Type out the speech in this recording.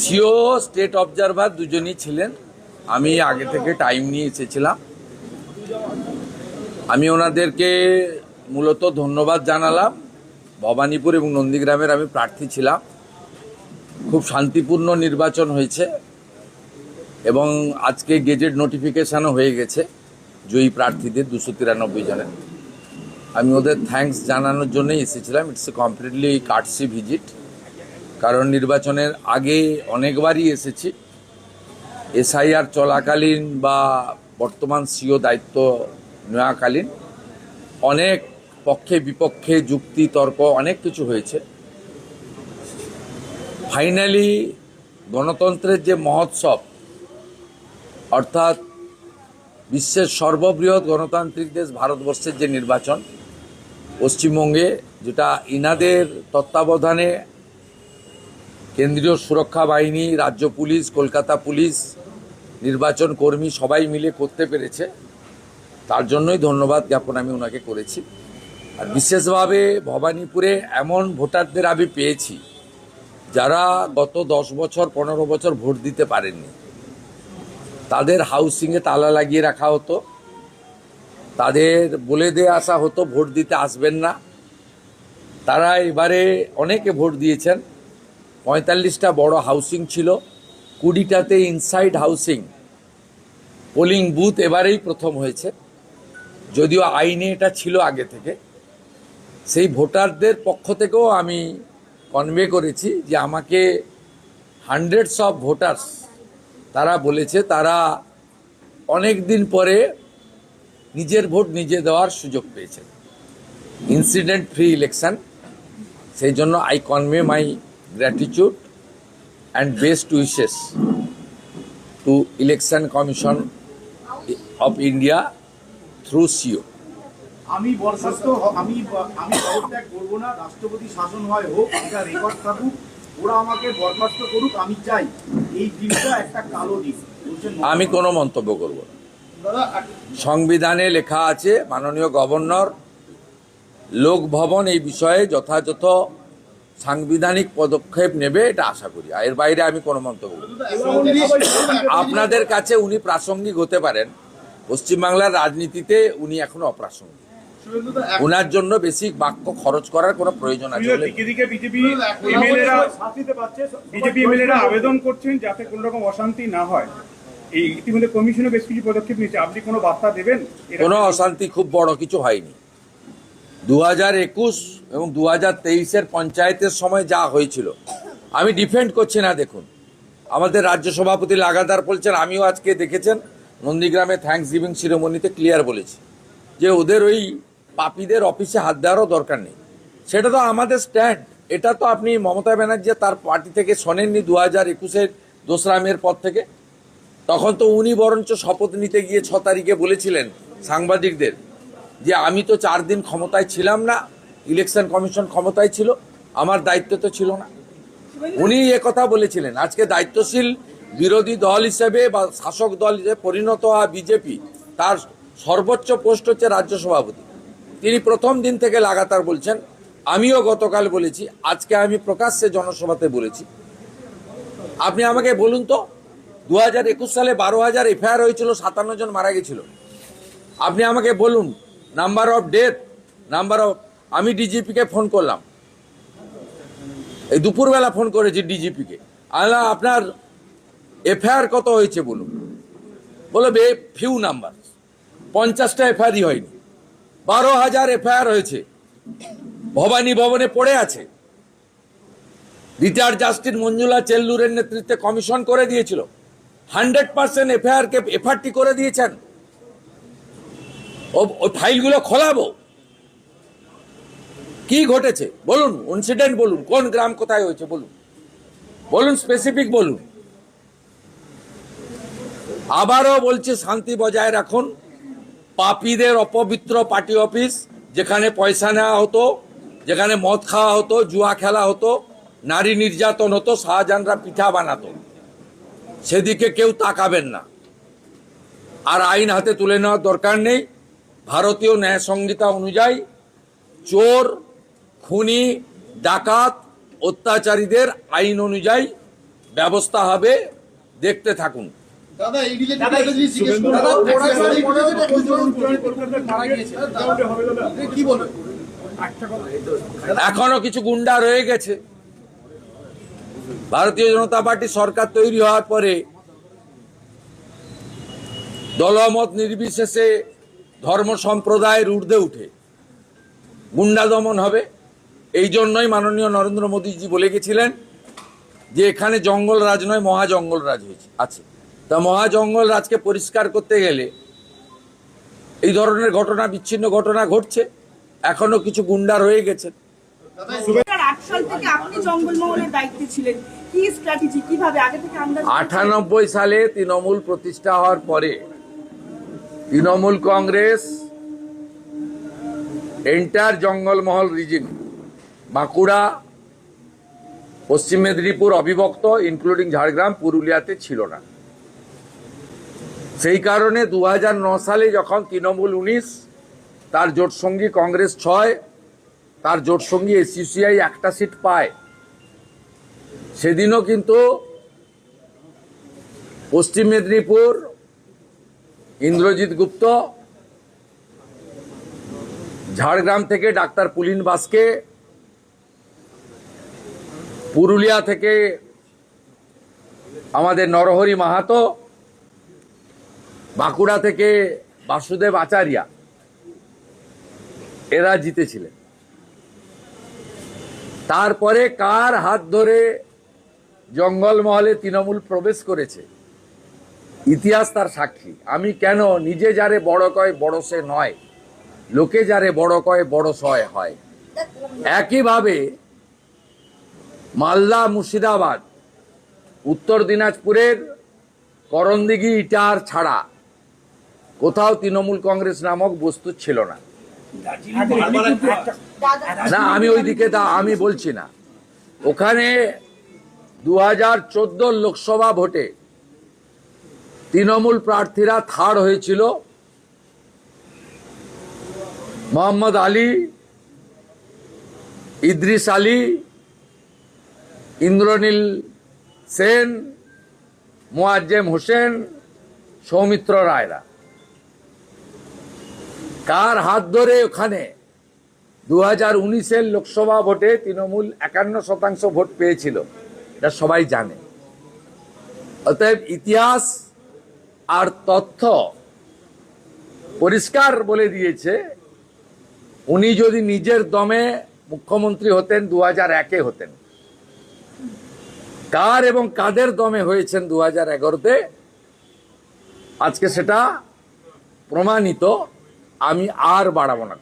CO state observer দুজনই ছিলেন। আমি আগে থেকে টাইম নিয়ে এসেছিলাম। আমি ওনাদেরকে মূলত ধন্যবাদ জানালাম। ভবানীপুর এবং নন্দীগ্রামের আমি প্রার্থী ছিলাম। খুব শান্তিপূর্ণ নির্বাচন হয়েছে এবং আজকে গেজেট নোটিফিকেশানও হয়ে গেছে জয়ী প্রার্থীদের 293 জনের। আমি ওদের থ্যাঙ্কস জানানোর জন্যই এসেছিলাম। ইটস এ কমপ্লিটলি কার্টসি ভিজিট, কারণ নির্বাচনের আগে অনেকবারই এসেছি। এসআইআর চলাকালীন বা বর্তমান সিও দায়িত্ব নেওয়াকালীন অনেক পক্ষে বিপক্ষে যুক্তি তর্ক অনেক কিছু হয়েছে। ফাইনালি গণতন্ত্রের যে মহোৎসব, অর্থাৎ বিশ্বের সর্ববৃহৎ গণতান্ত্রিক দেশ ভারতবর্ষের যে নির্বাচন পশ্চিমবঙ্গে, যেটা ইনাদের তত্ত্বাবধানে কেন্দ্রীয় সুরক্ষা বাহিনী, রাজ্য পুলিশ, কলকাতা পুলিশ, নির্বাচন কর্মী সবাই মিলে করতে পেরেছে, তার জন্যই ধন্যবাদ জ্ঞাপন আমি ওনাকে করেছি। আর বিশেষভাবে ভবানীপুরে এমন ভোটারদের আমি পেয়েছি যারা গত 10 বছর 15 বছর ভোট দিতে পারেননি। তাদের হাউসিংয়ে তালা লাগিয়ে রাখা হতো, তাদের বলে দিয়ে আসা হতো ভোট দিতে আসবেন না। তারা এবারে অনেকে ভোট দিয়েছেন। 45টা বড় হাউসিং ছিল, 20টাতে ইনসাইড হাউসিং পোলিং বুথ এবারেই প্রথম হয়েছে, যদিও আইনে এটা ছিল আগে থেকে। সেই ভোটারদের পক্ষ থেকেও আমি কনভে করেছি যে আমাকে হান্ড্রেডস অফ ভোটার্স তারা বলেছে তারা অনেক দিন পরে নিজের ভোট নিজে দেওয়ার সুযোগ পেয়েছে। ইনসিডেন্ট ফ্রি ইলেকশন, সেই জন্য I convey my gratitude and best wishes to election commission of India through CO. আমি বরখাস্ত আমি পদত্যাগ করবো না, রাষ্ট্রপতি শাসন হয় হোক, এটা রেকর্ড থাকুক, ওরা আমাকে বরখাস্ত করুক, আমি চাই। এই দিনটা একটা কালো দিন। আমি কোনো মন্তব্য করব না। সংবিধানে লেখা আছে মাননীয় গভর্নর লোকভবন এই বিষয়ে যথাযথ সাংবিধানিক পদক্ষেপ নেবে, এটা আশা করি। এর বাইরে আমি কোনো মন্তব্য করব না। আপনাদের কাছে উনি প্রাসঙ্গিক হতে পারেন, পশ্চিমবাংলার রাজনীতিতে উনি এখনো অপ্রাসঙ্গিক। ওনার জন্য বেশি বাক্য খরচ করার কোনো প্রয়োজন আছে? বিজেপি এমএলএরা আবেদন করছেন যাতে কোনো রকম অশান্তি না হয়। এই ইতিমধ্যে কমিশনে বেশ কিছু পদক্ষেপ নিয়েছে, আপনি কোনো বার্তা দেবেন? কোনো অশান্তি খুব বড় কিছু হয়নি। 2021 এবং 2023-এর পঞ্চায়েতের সময় যা হয়েছিল আমি ডিফেন্ড করছি না। দেখুন, আমাদের রাজ্য সভাপতি লাগাতার বলছেন, আমিও আজকে দেখেছেন নন্দীগ্রামে থ্যাঙ্কস গিভিং সিরিমনিতে ক্লিয়ার বলেছি যে ওদের ওই পাপীদের অফিসে হাত দেওয়ারও দরকার নেই। সেটা তো আমাদের স্ট্যান্ড। এটা তো আপনি মমতা ব্যানার্জি তার পার্টি থেকে শোনেননি 2021-এর 2রা মের পর থেকে। তখন তো উনি বরঞ্চ শপথ নিতে গিয়ে 6 তারিখে বলেছিলেন সাংবাদিকদের যে আমি তো 4 দিন ক্ষমতায় ছিলাম না, ইলেকশন কমিশন ক্ষমতায় ছিল, আমার দায়িত্ব তো ছিল না। উনি কথা বলেছিলেন। আজকে দায়িত্বশীল বিরোধী দল হিসেবে বা শাসক দল হিসেবে পরিণত হওয়া বিজেপি, তার সর্বোচ্চ পোস্ট হচ্ছে রাজ্য সভাপতি। তিনি প্রথম দিন থেকে লাগাতার বলছেন, আমিও গতকাল বলেছি, আজকে আমি প্রকাশ্যে জনসভাতে বলেছি। আপনি আমাকে বলুন তো, 2021 সালে 12,000 এফআইআর হয়েছিল, 57 জন মারা গেছিল। আপনি আমাকে বলুন নাম্বার অফ ডেথ, আমি ডিজিপিকে ফোন করলাম, এই দুপুরবেলা ফোন করেছি ডিজিপিকে, আল্লাহ আপনার এফআইআর কত হয়েছে বলুন। বলে ফিউ নাম্বার, 50টা এফআইআরই হয়নি, 12,000 এফআইআর হয়েছে, ভবানী ভবনে পড়ে আছে। রিটায়ার্ড জাস্টিস মঞ্জুলা চেল্লুরের নেতৃত্বে কমিশন করে দিয়েছিল, 100% এফআইআরকে এফআরটি করে দিয়েছেন। ওই ফাইলগুলো খোলাবো। কি ঘটেছে বলুন, ইনসিডেন্ট বলুন, কোন গ্রাম কোথায় হয়েছে বলুন, স্পেসিফিক বলুন। আবারও বলছে শান্তি বজায় রাখুন। পাপীদের অপবিত্র পার্টি অফিস, যেখানে পয়সা নেওয়া হতো, যেখানে মদ খাওয়া হতো, জুয়া খেলা হতো, নারী নির্যাতন হতো, শাহজাহানরা পিঠা বানাতো, সেদিকে কেউ তাকাবেন না। আর আইন হাতে তুলে নেওয়ার দরকার নেই। ভারতীয় ন্যায় সংহিতা অনুযায়ী চোর, খুনি, ডাকাত, অত্যাচারীদের আইন অনুযায়ী ব্যবস্থা হবে, দেখতে থাকুন। দাদা এই রিলেটেড একটা জিনিস জিজ্ঞেস করব। দাদা কি বলবেন? এখনো কিছু গুন্ডা রয়ে গেছে। ভারতীয় জনতা পার্টি সরকার তৈরি হওয়ার পরে দলমত নির্বিশেষে ধর্ম সম্প্রদায়ের ঊর্ধ্বে উঠে গুন্ডা দমন হবে। এই জন্যই মাননীয় নরেন্দ্র মোদীজি বলে গেছিলেন যে এখানে জঙ্গল রাজ নয়, মহা জঙ্গল রাজ হয়েছে আছে। তা মহা জঙ্গল রাজকে পরিষ্কার করতে গেলে এই ধরনের ঘটনা, বিচ্ছিন্ন ঘটনা ঘটছে। এখনো কিছু গুন্ডা রয়ে গেছে। 2008 সাল থেকে আপনি জঙ্গলমহলের দায়িত্বে ছিলেন, কি স্ট্র্যাটেজি, কিভাবে আগে থেকে আন্দাজ? 98 সালে তৃণমূল প্রতিষ্ঠা হওয়ার পরে তৃণমূল কংগ্রেস এন্টার জঙ্গলমহল রিজিন, বাঁকুড়া, পশ্চিম মেদিনীপুর অবিভক্ত ইনক্লুডিং ঝাড়গ্রাম, পুরুলিয়াতে ছিল না। সেই কারণে 2009 সালে যখন তৃণমূল 19, তার জোটসঙ্গী কংগ্রেস 6, তার জোটসঙ্গী এসইউসিআই একটা সিট পায়, সেদিনও কিন্তু পশ্চিম মেদিনীপুর ইন্দ্রজিৎ গুপ্ত, ঝাড়গ্রাম থেকে ডাক্তার পুলিন বাসকে, পুরুলিয়া থেকে আমাদের নরহরি মাহাতো, বাঁকুড়া থেকে বাসুদেব আচারিয়া, এরা জিতেছিলেন। তারপরে কার হাত ধরে জঙ্গলমহলে তৃণমূল প্রবেশ করেছে, ইতিহাস তার সাক্ষী। আমি কেন নিজে যারে বড় কয় বড় সে নয়, লোকে যারে বড় কয় বড় সয় হয়। একইভাবে মালদা, মুর্শিদাবাদ, উত্তর দিনাজপুরের করণদিঘি, ইটার ছাড়া কোথাও তৃণমূল কংগ্রেস নামক বস্তু ছিল না। না, আমি ওইদিকে আমি বলছি না। ওখানে 2014 লোকসভা ভোটে তৃণমূল প্রার্থীরা থার্ড হয়েছিল মোহাম্মদ আলী, ইদ্রিস আলী, ইন্দ্রনীল সেন, মোয়াজ্জেম হোসেন, সৌমিত্র রায়রা। কার হাত ধরে ওখানে 2019-এর লোকসভা ভোটে তৃণমূল 51% ভোট পেয়েছিল, এটা সবাই জানে। অতএব ইতিহাস আর তথ্য পরিষ্কার বলে দিয়েছে, উনি যদি নিজের দমে মুখ্যমন্ত্রী হতেন 2001-এ হতেন। কার এবং কাদের দমে হয়েছেন 2011-তে, আজকে সেটা প্রমাণিত। আমি আর বাড়াবো না।